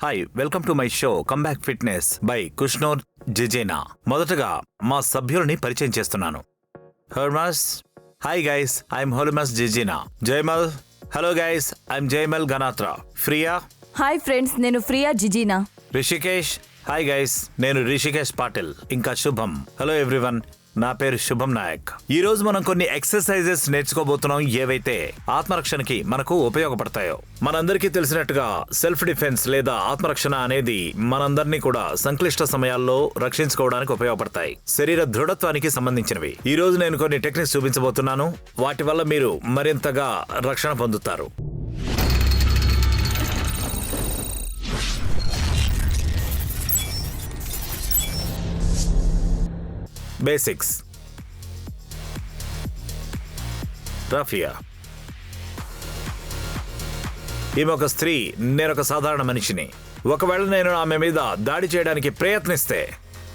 Hi, welcome to my show comeback fitness by Kushnor Jijena. మొదటగా మా సభ్యులని పరిచయం చేస్తున్నాను. Harmas, hi guys, I'm Holimas Jijena. Jayamal, hello guys, I'm Jayamal Ganatra. Priya, hi friends, నేను ప్రియా జిజీనా. రిషికేష్, హాయ్ గైస్, నేను రిషికేష్ పాటిల్. ఇంకా శుభం, హలో ఎవ్రీవన్, నా పేరు శుభం నాయక్. ఈ రోజు మనం కొన్ని ఎక్సర్సైజెస్ నేర్చుకోబోతున్నాం, ఏవైతే ఆత్మరక్షణకి మనకు ఉపయోగపడతాయో. మనందరికీ తెలిసినట్టుగా సెల్ఫ్ డిఫెన్స్ లేదా ఆత్మరక్షణ అనేది మనందరినీ కూడా సంక్లిష్ట సమయాల్లో రక్షించుకోవడానికి ఉపయోగపడతాయి. శరీర దృఢత్వానికి సంబంధించినవి. ఈ రోజు నేను కొన్ని టెక్నిక్స్ చూపించబోతున్నాను. వాటి వల్ల మీరు మరింతగా రక్షణ పొందుతారు. బేసిక్స్. రాఫియా, ఈమె ఒక స్త్రీ, నేనొక సాధారణ మనిషిని. ఒకవేళ నేను ఆమె మీద దాడి చేయడానికి ప్రయత్నిస్తే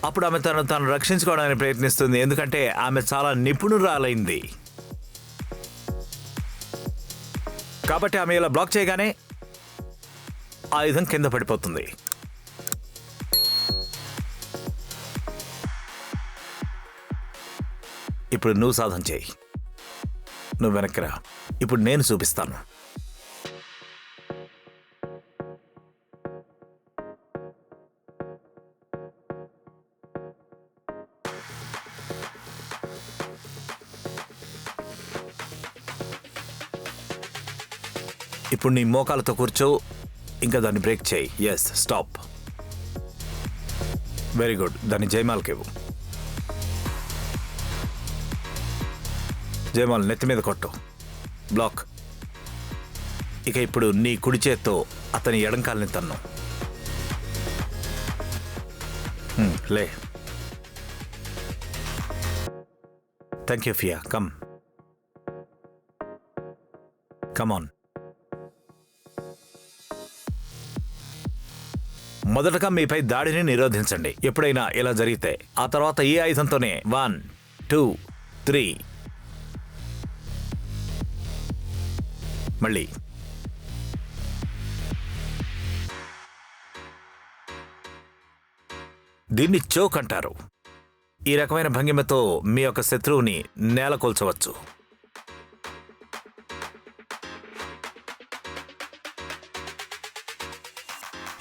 అప్పుడు ఆమె తను తాను రక్షించుకోవడానికి ప్రయత్నిస్తుంది, ఎందుకంటే ఆమె చాలా నిపుణురాలైంది. కాబట్టి ఆమె ఇలా బ్లాక్ చేయగానే ఆయుధం కింద పడిపోతుంది. ఇప్పుడు నువ్వు సాధన చేయి. నువ్వు వెనక్కిరా. ఇప్పుడు నేను చూపిస్తాను. ఇప్పుడు నీ మోకాలతో కూర్చో, ఇంకా దాన్ని బ్రేక్ చేయి. Yes, stop. Very good. దాన్ని జయమాల్కివ్వు. జయమాల్ నెత్తి మీద కొట్టు. బ్లాక్. ఇక ఇప్పుడు నీ కుడి చేత్తో అతని ఎడంకాల్ని తన్ను. లే. Thank you fear. Come on. మొదటగా మీపై దాడిని నిరోధించండి. ఎప్పుడైనా ఇలా జరిగితే ఆ తర్వాత ఈ ఆయుధంతోనే 1 2 3 మళ్ళీ. దీన్ని చోక్ అంటారు. ఈ రకమైన భంగిమతో మీ యొక్క శత్రువుని నేలకొల్చవచ్చు.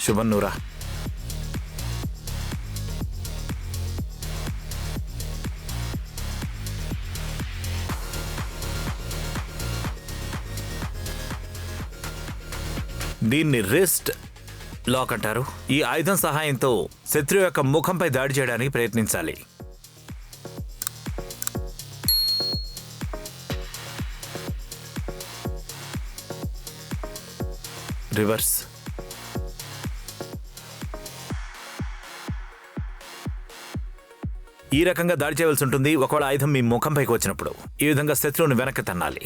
శుభం, నూరా. దీన్ని రిస్ట్ లాక్ అంటారు. ఈ ఆయుధం సహాయంతో శత్రువు యొక్క ముఖంపై దాడి చేయడానికి ప్రయత్నించాలి. రివర్స్. ఈ రకంగా దాడి చేయవలసి ఉంటుంది ఒకవేళ ఆయుధం మీ ముఖంపైకి వచ్చినప్పుడు. ఈ విధంగా శత్రువుని వెనక్కి తన్నాలి.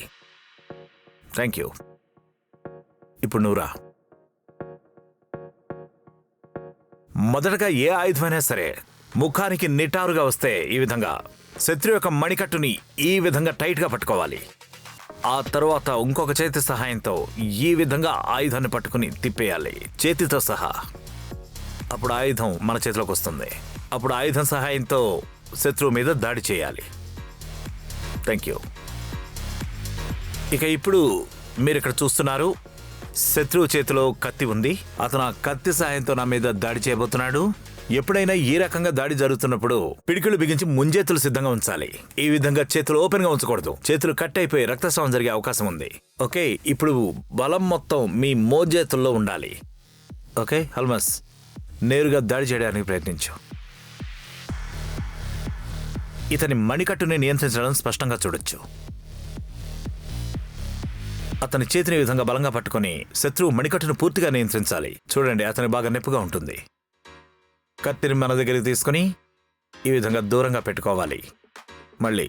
Thank you. ఇప్పుడు నువ్వురా. మొదటగా ఏ ఆయుధమైనా సరే ముఖానికి నిటారుగా వస్తే ఈ విధంగా శత్రు యొక్క మణికట్టుని ఈ విధంగా టైట్గా పట్టుకోవాలి. ఆ తర్వాత ఇంకొక చేతి సహాయంతో ఈ విధంగా ఆయుధాన్ని పట్టుకుని తిప్పేయాలి, చేతితో సహా. అప్పుడు ఆయుధం మన చేతిలోకి వస్తుంది. అప్పుడు ఆయుధం సహాయంతో శత్రువు మీద దాడి చేయాలి. Thank you. ఇక ఇప్పుడు మీరు ఇక్కడ చూస్తున్నారు, శత్రువు చేతిలో కత్తి ఉంది. అతను ఆ కత్తి సాయంతో నా మీద దాడి చేయబోతున్నాడు. ఎప్పుడైనా ఈ రకంగా దాడి జరుగుతున్నప్పుడు పిడికిలు బిగించి ముంజేతులు సిద్ధంగా ఉంచాలి. ఈ విధంగా చేతులు ఓపెన్ గా ఉంచకూడదు. చేతులు కట్ అయిపోయి రక్తస్రావం జరిగే అవకాశం ఉంది. ఓకే, ఇప్పుడు బలం మొత్తం మీ మోజేతుల్లో ఉండాలి. ఓకే, హల్మస్, నేరుగా దాడి చేయడానికి ప్రయత్నించు. ఇతని మణికట్టుని నియంత్రించడం స్పష్టంగా చూడొచ్చు. అతని చేతిని ఈ విధంగా బలంగా పట్టుకొని శత్రువు మణికట్టును పూర్తిగా నియంత్రించాలి. చూడండి, అతని బాగా నొప్పిగా ఉంటుంది. కత్తిని మన దగ్గరికి తీసుకుని ఈ విధంగా దూరంగా పెట్టుకోవాలి. మళ్ళీ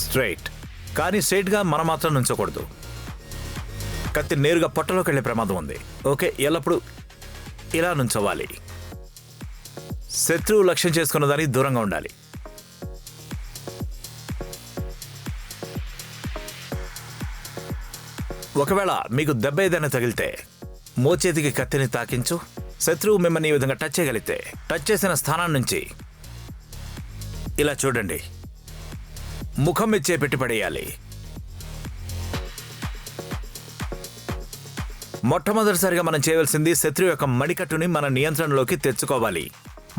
స్ట్రైట్, కానీ స్ట్రైట్గా మనం మాత్రం నుంచోకూడదు. కత్తి నేరుగా పొట్టలోకి వెళ్ళే ప్రమాదం ఉంది. ఓకే, ఎల్లప్పుడూ ఇలా నుంచోవాలి. శత్రువు లక్ష్యం చేసుకున్న దానికి దూరంగా ఉండాలి. ఒకవేళ మీకు దెబ్బ ఏదైనా తగిలితే మోచేతికి కత్తిని తాకించు. శత్రువు మిమ్మల్ని ఈ విధంగా టచ్ చేయగలిగితే టచ్ చేసిన స్థానం నుంచి ఇలా చూడండి, ముఖం మీద చేపెట్టి పడేయాలి. మొట్టమొదటిసారిగా మనం చేయవలసింది శత్రువు యొక్క మణికట్టుని మన నియంత్రణలోకి తెచ్చుకోవాలి.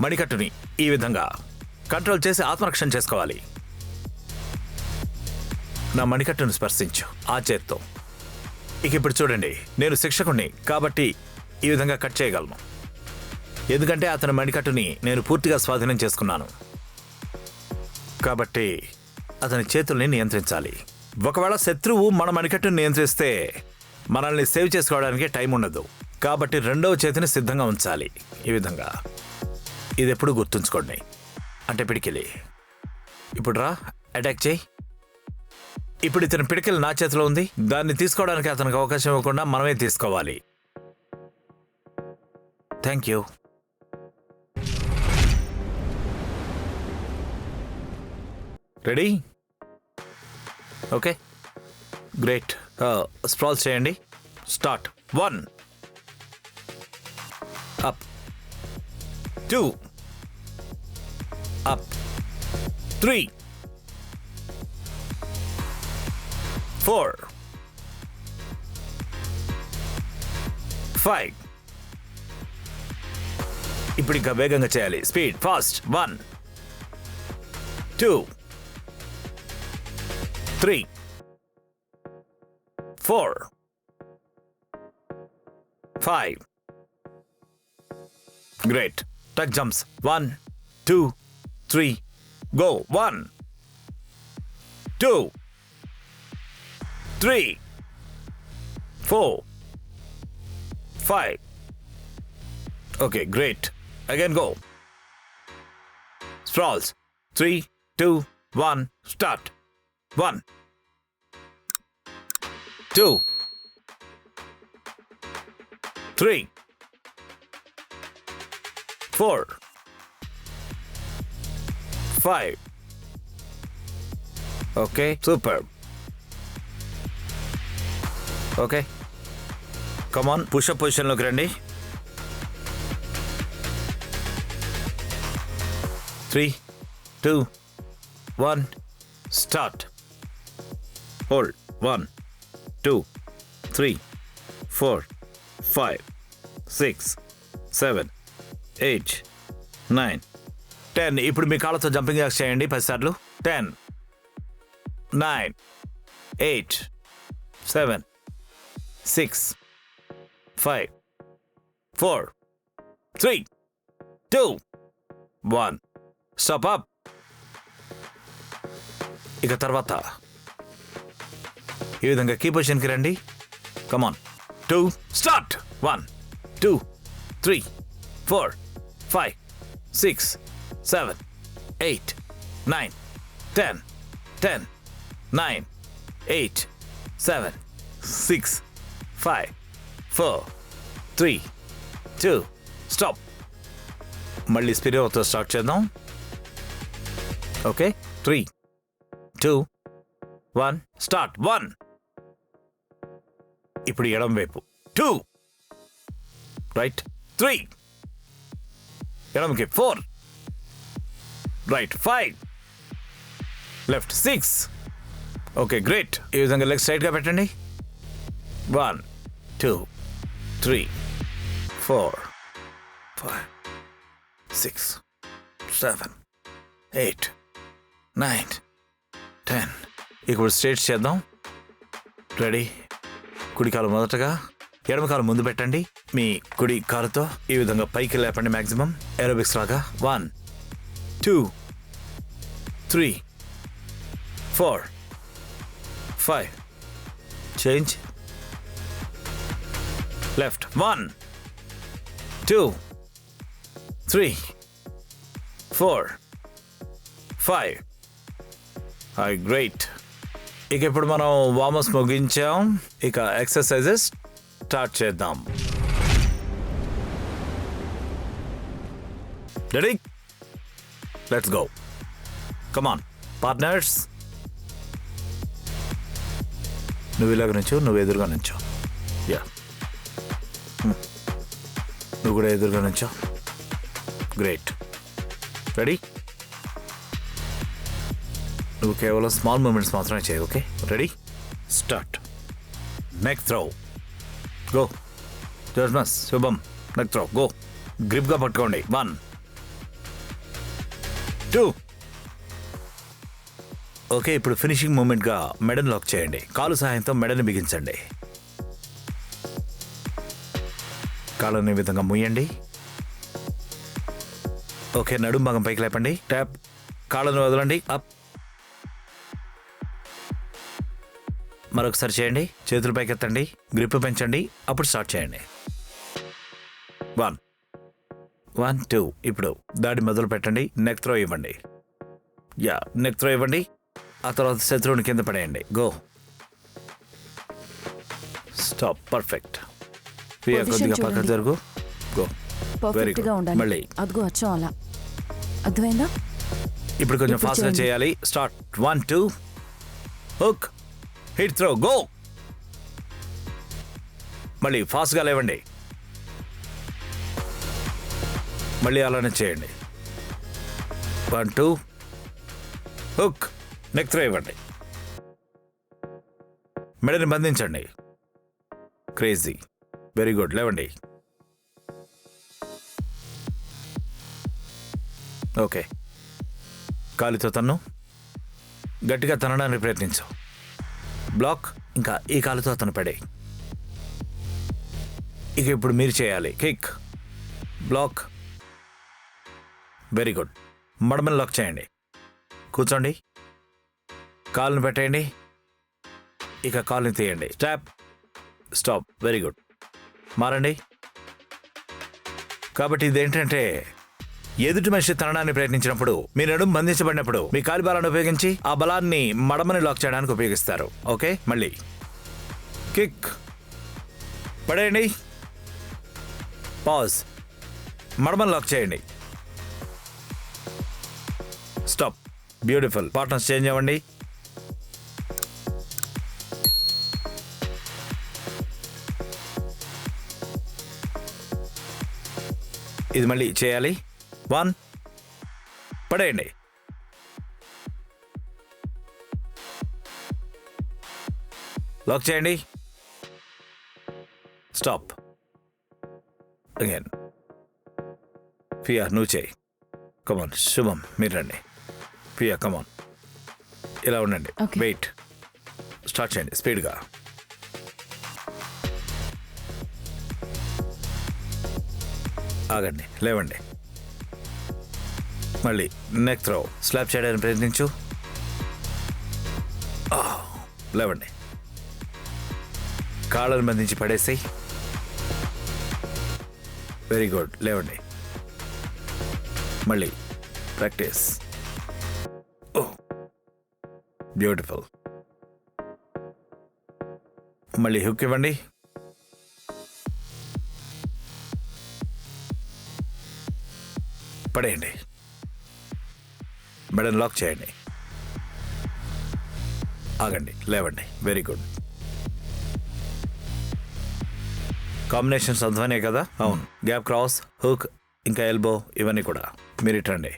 మణికట్టుని ఈ విధంగా కంట్రోల్ చేసి ఆత్మరక్షణ చేసుకోవాలి. నా మణికట్టును స్పర్శించు ఆ చేత్తో. ఇక ఇప్పుడు చూడండి, నేను శిక్షకుణ్ణి కాబట్టి ఈ విధంగా కట్ చేయగలను, ఎందుకంటే అతని మణికట్టుని నేను పూర్తిగా స్వాధీనం చేసుకున్నాను. కాబట్టి అతని చేతుల్ని నియంత్రించాలి. ఒకవేళ శత్రువు మన మణికట్టును నియంత్రిస్తే మనల్ని సేవ్ చేసుకోవడానికి టైం ఉండదు. కాబట్టి రెండవ చేతిని సిద్ధంగా ఉంచాలి. ఈ విధంగా ఇది ఎప్పుడు గుర్తుంచుకోండి. అంటే పిడికిలి. ఇప్పుడు రా, అటాక్ చేయి. ఇప్పుడు ఇతని పిడికిలి నా చేతిలో ఉంది. దాన్ని తీసుకోవడానికి అతనికి అవకాశం ఇవ్వకుండా మనమే తీసుకోవాలి. Thank you. Ready? Okay, great. Sprawls చేయండి. స్టార్ట్. 1 up, 2 up, 3 4 5. ఇప్పుడు ఇంకా వేగంగా చేయాలి. Speed, fast. 1 2 3 4 5. Great. Tuck jumps. 1 2 3 go. 1 2 3 4 5. Okay, great. Again go. Sprawls. 3 2 1 start. 1 2 3 4 5. Okay, super. Okay, come on, push up position loki randi. 3 2 1 start. Hold. 1 2 3 4 5 6 7 8 9 10. ఇప్పుడు మీ కాళ్ళతో jumping axe చేయండి 10 సార్లు. 10 9 8 7 6 5 4 3 2 1. Stop up. ఇక తర్వాత ఈ విధంగా కీ పొజిషన్కి రండి. కమాన్. 2 స్టార్ట్. 1 2 3 4 5 6 7 8 9 10 10 9 8 7 6 5 4 3 2 స్టాప్. మళ్ళీ స్పిరియోతో స్టార్ట్ చేద్దాం. Okay, 3 2 1 start. 1 ఇప్పుడు ఎడం వైపు. 2 right. 3 ఎడంకి. 4 right. 5 left. 6. Okay, great. ఈ విధంగా లెగ్ స్ట్రైట్గా పెట్టండి. 1 2 3 4 5 6 7 8 9 10. ఇప్పుడు స్ట్రైట్ చేద్దాం. రెడీ. కుడికాలు మొదటగా, ఎడమకాలు ముందు పెట్టండి. మీ కుడి కాలుతో ఈ విధంగా పైకి లేపండి. మ్యాక్సిమం ఏరోబిక్స్ లాగా. 1 2 3 4 5 చేంజ్. లెఫ్ట్ 1 2 3 4 5. గ్రేట్. ఇక ఇప్పుడు మనం వార్మప్స్ ముగించాం. ఇక ఎక్సర్సైజెస్ స్టార్ట్ చేద్దాం. Ready? Let's go. Come on partners. నువ్వు ఇలాగ నుంచో, నువ్వు ఎదురుగా నుంచో. యా, నువ్వు కూడా ఎదురుగా నుంచో. గ్రేట్. రెడీ? నువ్వు కేవలం స్మాల్ మూమెంట్స్ మాత్రమే చేయి. Okay, ready? Start. Neck throw. Go. Jasmas, Shubham. Neck throw. Go. గ్రిప్గా పట్టుకోండి. 1 2. ఓకే, ఇప్పుడు ఫినిషింగ్ మూమెంట్గా మెడని లాక్ చేయండి. కాలు సహాయంతో మెడని బిగించండి. కాళ్ళని ఈ విధంగా ముయ్యండి. ఓకే, నడుం భాగం పైకి లేపండి. ట్యాప్. కాళ్ళను వదలండి. అప్. మరొకసారి చేయండి. చేతులు పైకెత్తండి. గ్రిప్ పెంచండి. అప్పుడు స్టార్ట్ చేయండి. 1 1 2. ఇప్పుడు దాడి మొదలు పెట్టండి. నెక్ త్రో ఇవ్వండి. యా, నెక్ త్రో ఇవ్వండి. ఆ తర్వాత శత్రువుని కింద పడేయండి. గో. స్టాప్. పర్ఫెక్ట్. కొద్దిగా పక్కకు జరుగు. గో. వెరీ పర్ఫెక్ట్ గా గుడ్. ఉండాలి. మళ్ళీ అదిగో వచ్చాం అలా. అర్థమైందా? ఇప్పుడు కొంచెం ఇప్పుడు ఫాస్ట్గా చేయండి. చేయాలి. Start. 1 2. Hook. Hit throw. Go. మళ్ళీ ఫాస్ట్గా లేవండి. మళ్ళీ అలానే చేయండి. 1 2. హుక్. నెక్ త్రో ఇవ్వండి. మెడని బంధించండి. క్రేజీ. Very good. లేవండి. ఓకే, కాలితో తన్ను. గట్టిగా తనడానికి ప్రయత్నించు. బ్లాక్. ఇంకా ఈ కాలుతో అతను పడే. ఇక ఇప్పుడు మీరు చేయాలి. కిక్. బ్లాక్. Very good. మడమని లాక్ చేయండి. కూర్చోండి. కాలుని పెట్టేయండి. ఇక కాలుని తీయండి. స్టాప్. స్టాప్. Very good. మారండి. కాబట్టి ఇదేంటంటే, ఎదుటి మనిషి తనడానికి ప్రయత్నించినప్పుడు, మీ నడుము బంధించబడినప్పుడు మీ కాలి బలాన్ని ఉపయోగించి ఆ బలాన్ని మడమని లాక్ చేయడానికి ఉపయోగిస్తారు. ఓకే, మళ్ళీ కిక్. పడేయండి. పాజ్. మడమని లాక్ చేయండి. స్టాప్. బ్యూటిఫుల్. పార్ట్నర్స్ చేంజ్ అవ్వండి. ఇది మళ్ళీ చేయాలి. 1. పడేయండి. లాక్ చేయండి. స్టాప్. అగైన్. ఫియా, నువ్వు చేయి. కమాన్. శుభం, మీరు రండి. ఫియా, కమాన్. ఇలా ఉండండి. Okay. వెయిట్. స్టార్ట్ చేయండి స్పీడ్గా. ఆగండి. లేవండి. మళ్ళీ నెక్ త్రో. స్లాప్ చేయడానికి ప్రయత్నించు. లేవండి. కాళ్ళను బంధించి పడేసి. Very good. లేవండి. మళ్ళీ ప్రాక్టీస్. ఓ, బ్యూటిఫుల్. మళ్ళీ హుక్ ఇవ్వండి. పడేయండి. మెడని లాక్ చేయండి. ఆగండి. లేవండి. Very good. కాంబినేషన్స్ అర్థమనే కదా? అవును. గ్యాప్ క్రాస్, హుక్, ఇంకా ఎల్బో, ఇవన్నీ కూడా మీరు ఇట్టండి.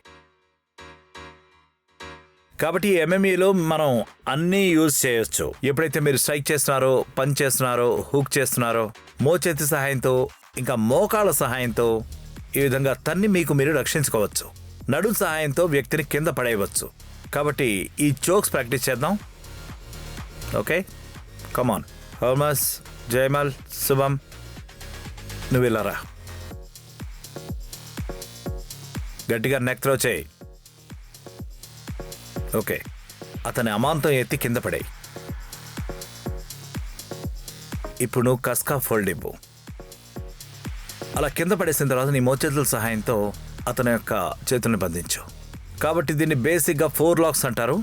కాబట్టి ఎంఎంఈలో మనం అన్నీ యూజ్ చేయొచ్చు. ఎప్పుడైతే మీరు స్ట్రైక్ చేస్తున్నారో, పంచ్ చేస్తున్నారో, హుక్ చేస్తున్నారో, మోచేతి సహాయంతో, ఇంకా మోకాళ్ళ సహాయంతో ఈ విధంగా తన్ని మీకు మీరు రక్షించుకోవచ్చు. నడుం సహాయంతో వ్యక్తిని కింద పడేయవచ్చు. కాబట్టి ఈ చోక్స్ ప్రాక్టీస్ చేద్దాం. ఓకే, కమాన్. హోమస్, జయమల్, శుభం. నువ్వు ఇలా రా. గట్టిగా నెక్ త్రో చేయి. ఓకే, అతని అమాంతం ఎత్తి కింద పడేయి. ఇప్పుడు నువ్వు కస్కా ఫోల్డ్ ఇవ్వు. అలా కింద పడేసిన తర్వాత నీ మోచేతుల సహాయంతో అతని యొక్క చేతుల్ని బంధించు. కాబట్టి దీన్ని బేసిక్గా 4 లాక్స్ అంటారు.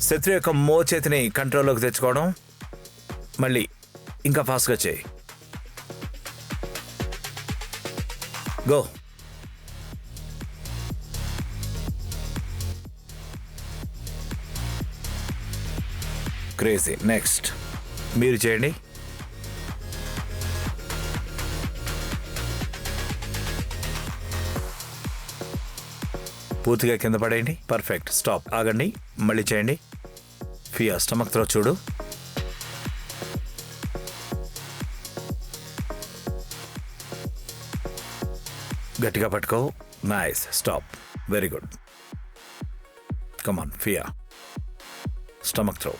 శత్రు యొక్క మోచేతిని కంట్రోల్లోకి తెచ్చుకోవడం. మళ్ళీ ఇంకా ఫాస్ట్గా చేయి. గో. క్రేజీ. నెక్స్ట్ మీరు చేయండి. పూర్తిగా కింద పడేయండి. పర్ఫెక్ట్. స్టాప్. ఆగండి. మళ్ళీ చేయండి. ఫియా స్టమక్ త్రో చూడు. గట్టిగా పట్టుకో. Nice. Stop. Very good. Come on Fia. Stomach throw.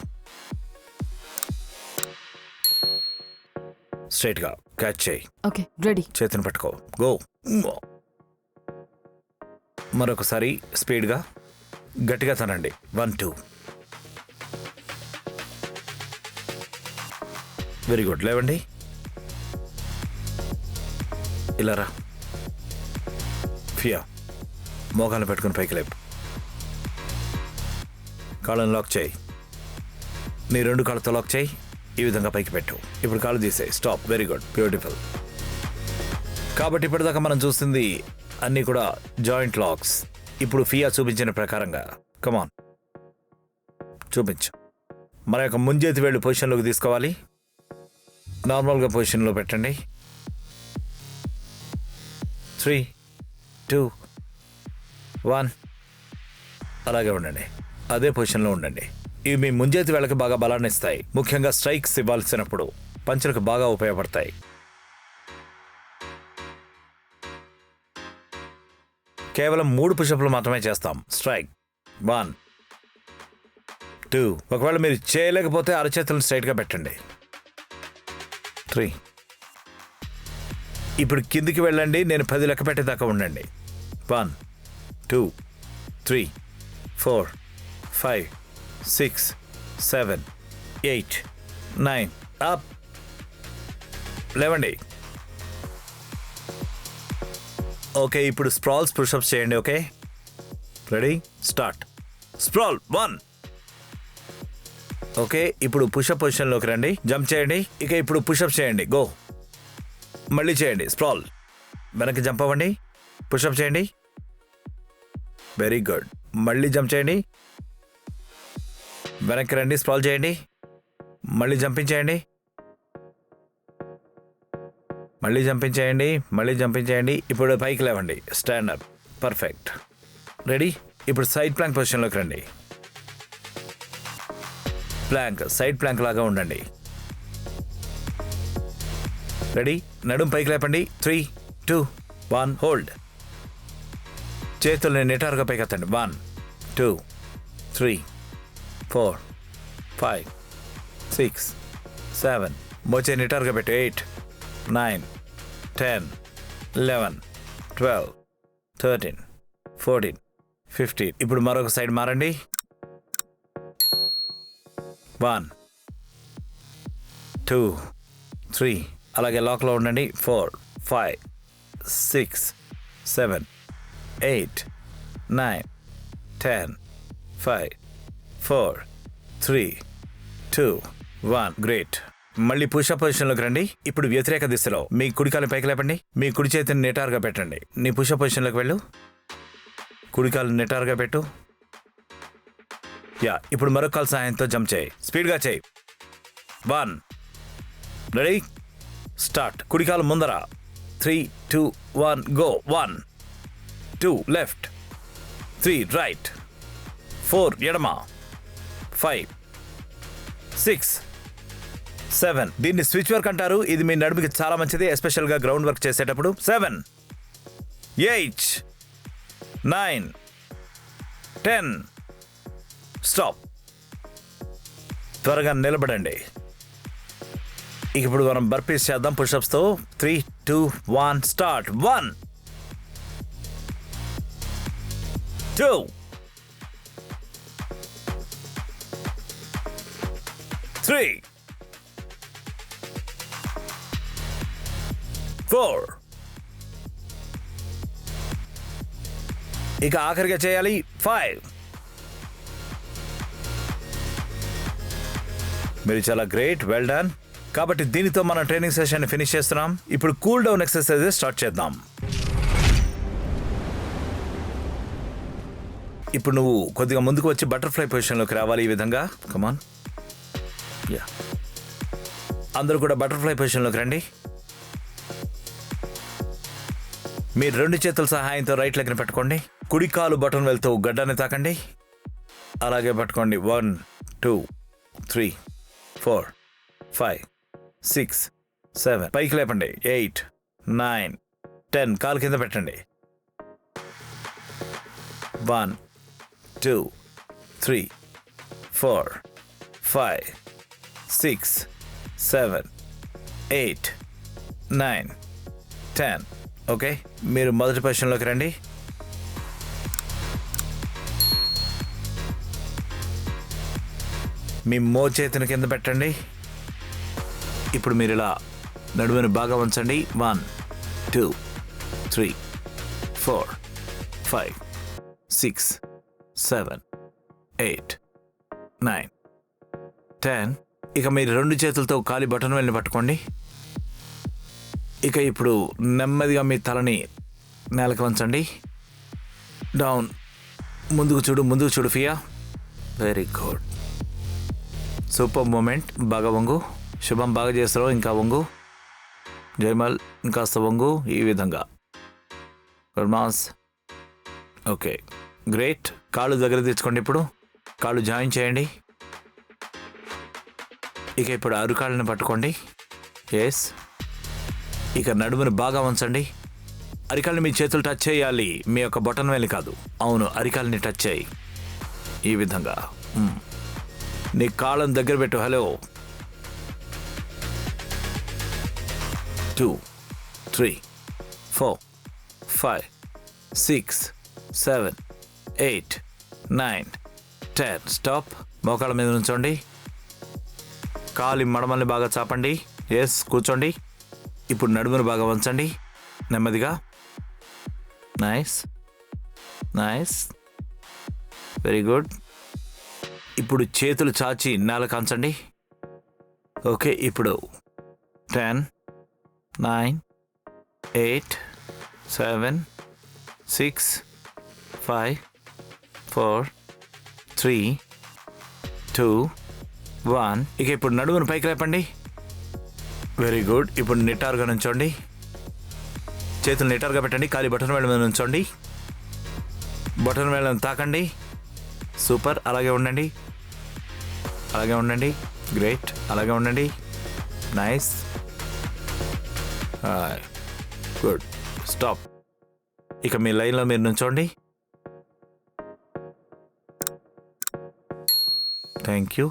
స్ట్రైట్గా క్యాచ్ చేయి. Okay, ready. చేతిని పట్టుకో. గో. మరొకసారి స్పీడ్గా గట్టిగా తనండి. 1 2. Very good. లేవండి. ఇలా రా. ఫియా మోకాలను పెట్టుకుని పైకి లేపు. కాళ్ళను లాక్ చేయి. నీ 2 కాళ్ళతో లాక్ చేయి. ఈ విధంగా పైకి పెట్టు. ఇప్పుడు కాళ్ళు తీసేయి. స్టాప్. Very good. బ్యూటిఫుల్. కాబట్టి ఇప్పటిదాకా మనం చూస్తుంది అన్నీ కూడా జాయింట్ లాక్స్. ఇప్పుడు ఫియా చూపించిన ప్రకారంగా కమాన్ చూపించు. మన యొక్క ముంజేతి వేళ్ళు పొజిషన్లోకి తీసుకోవాలి. నార్మల్గా పొజిషన్లో పెట్టండి. 3 2 1. అలాగే ఉండండి. అదే పొజిషన్లో ఉండండి. ఇవి మీ ముంజేతి వేళ్ళకి బాగా బలాన్ని ఇస్తాయి. ముఖ్యంగా స్ట్రైక్స్ ఇవ్వాల్సినప్పుడు పంచులకు బాగా ఉపయోగపడతాయి. కేవలం 3 పుషప్లు మాత్రమే చేస్తాం. స్ట్రైక్ 1 2. ఒకవేళ మీరు చేయలేకపోతే అరచేతులను స్ట్రైట్గా పెట్టండి. 3. ఇప్పుడు కిందికి వెళ్ళండి. నేను 10 లెక్క పెట్టేదాకా ఉండండి. 1 2 3 4 5 6 7 8 9. అప్. లేవండి. ఓకే, ఇప్పుడు స్ప్రాల్స్ పుషప్స్ చేయండి. Okay, ready, start. Sprawl 1. Okay, ఇప్పుడు పుషప్ పొజిషన్లోకి రండి. జంప్ చేయండి. ఇక ఇప్పుడు పుషప్ చేయండి. గో. మళ్ళీ చేయండి. స్ప్రాల్. వెనక్కి జంప్ అవ్వండి. పుషప్ చేయండి. Very good. మళ్ళీ జంప్ చేయండి. వెనక్కి రండి. స్ప్రాల్ చేయండి. మళ్ళీ జంపింగ్ చేయండి. మళ్ళీ జంపింగ్ చేయండి. మళ్ళీ జంపింగ్ చేయండి. ఇప్పుడు పైకి లేవండి. Stand up. పర్ఫెక్ట్. రెడీ. ఇప్పుడు సైడ్ ప్లాంక్ పొజిషన్లోకి రండి. ప్లాంక్, సైడ్ ప్లాంక్ లాగా ఉండండి. రెడీ. నడుం పైకి లేపండి. 3 2 1. హోల్డ్. చేతుల్ని నిటారుగా పైకి ఎత్తండి. 1 2 3 4 5 6 7. మోచే నిటారుగా పెట్టు. 8 9 10 11 12 13 14 15. ఇప్పుడు మరొక సైడ్ మారండి. 1 2 3. అలాగే లాక్లో ఉండండి. 4 5 6 7 8 9 10 5 4 3 2 1. గ్రేట్. మళ్ళీ పుషప్ పొజిషన్లోకి రండి. ఇప్పుడు వ్యతిరేక దిశలో మీ కుడికాలు పైకి లేపండి. మీ కుడి చేతిని నిటారుగా పెట్టండి. నీ పుషప్ పొజిషన్లోకి వెళ్ళు. కుడికాలు నిటారుగా పెట్టు. యా. ఇప్పుడు మరొక కాలు సహాయంతో జంప్ చేయి. స్పీడ్గా చేయి. 1. Ready, start. కుడికాలు ముందర. 3 2 1. గో. 1 2 లెఫ్ట్. 3 రైట్. 4 ఎడమ. 5 6 7. దీన్ని స్విచ్ వర్క్ అంటారు. ఇది మీ నడుముకి చాలా మంచిది, ఎస్పెషల్గా గ్రౌండ్ వర్క్ చేసేటప్పుడు. 7 8 9 10. స్టాప్. త్వరగా నిలబడండి. ఇప్పుడు మనం బర్పీస్ చేద్దాం పుషప్స్తో. 3, 2, 1 స్టార్ట్. 1 2 3 4 ఇక ఆఖరిగా చేయాలి 5. మీరు చాలా గ్రేట్, వెల్ డన్. కాబట్టి దీనితో మన ట్రైనింగ్ సెషన్ ఫినిష్ చేస్తున్నాం. ఇప్పుడు కూల్ డౌన్ ఎక్సర్సైజెస్ స్టార్ట్ చేద్దాం. ఇప్పుడు నువ్వు కొద్దిగా ముందుకు వచ్చి బటర్ఫ్లై పొజిషన్లోకి రావాలి. ఈ విధంగా కమాన్. యా, అందరూ కూడా బటర్ఫ్లై పొజిషన్లోకి రండి. మీరు 2 చేతుల సహాయంతో రైట్ లెగ్ని పట్టుకోండి. కుడి కాలు బటన్ వెళ్తూ గడ్డాన్ని తాకండి. అలాగే పట్టుకోండి. 1 2 3 4 5 6 7 పైకి లేపండి. 8 9 10 కాలు కింద పెట్టండి. 1 2 3 4 5 6 7 8 9 10. ఓకే, మీరు మొదటి పొజిషన్లోకి రండి. మీ చేతిని కింద పెట్టండి. ఇప్పుడు మీరు ఇలా నడుముని బాగా ఉంచండి. 1 2 3 4 5 6 7 8 9 10. ఇక మీరు 2 చేతులతో కాలి బటన్ వెళ్ళి పట్టుకోండి. ఇక ఇప్పుడు నెమ్మదిగా మీ తలని నేలకు వంచండి. డౌన్. ముందుకు చూడు ఫియా. Very good, super movement. బాగా వంగు. శుభం బాగా చేస్తావు. ఇంకా వంగు. జయమల్ ఇంకాస్త వంగు. ఈ విధంగా గుడ్ మాస్. Okay, great. కాళ్ళు దగ్గర తెచ్చుకోండి. ఇప్పుడు కాళ్ళు జాయిన్ చేయండి. ఇక ఇప్పుడు అరుకాళ్ళని పట్టుకోండి. ఎస్. ఇక నడుముని బాగా ఉంచండి. అరికాళ్ళని మీ చేతులు టచ్ చేయాలి, మీ యొక్క బొటన్ వేలు కాదు. అవును, అరికాళ్ళని టచ్ చేయి. ఈ విధంగా నీ కాళ్ళని దగ్గర పెట్టు. హలో. 2 3 4 5 6 7 8 9 10. స్టాప్. మోకాళ్ళ మీద ఉంచండి. కాలి మడమల్ని బాగా చాపండి. ఎస్, కూర్చోండి. ఇప్పుడు నడుమును బాగా వంచండి నెమ్మదిగా. Nice nice, very good. ఇప్పుడు చేతులు చాచి నేల కాంచండి. ఓకే, ఇప్పుడు 10 9 8 7 6 5 4 3 2 1. ఇక ఇప్పుడు నడుమును పైకి లేపండి. Very good. ఇప్పుడు నిటారుగా నుంచోండి. చేతులు నిటారుగా పెట్టండి. కాలి బటన్ వేళ్ళ మీద నుంచోండి. బటన్ వేళ్ళను తాకండి. సూపర్. అలాగే ఉండండి. గ్రేట్. అలాగే ఉండండి. నైస్. గుడ్. స్టాప్. ఇక మీ లైన్లో మీరు నుంచోండి. Thank you.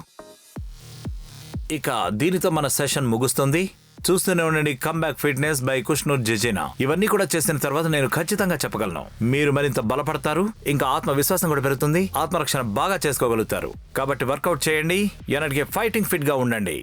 ఇక దీనితో మన సెషన్ ముగుస్తుంది. చూస్తూనే ఉండండి కమ్బ్యాక్ ఫిట్నెస్ బై కుష్నూర్ జెజేనా. ఇవన్నీ కూడా చేసిన తర్వాత నేను ఖచ్చితంగా చెప్పగలను, మీరు మరింత బలపడతారు. ఇంకా ఆత్మవిశ్వాసం కూడా పెరుగుతుంది. ఆత్మరక్షణ బాగా చేసుకోగలుగుతారు. కాబట్టి వర్కౌట్ చేయండి. ఎనర్జీ ఫైటింగ్ ఫిట్ గా ఉండండి.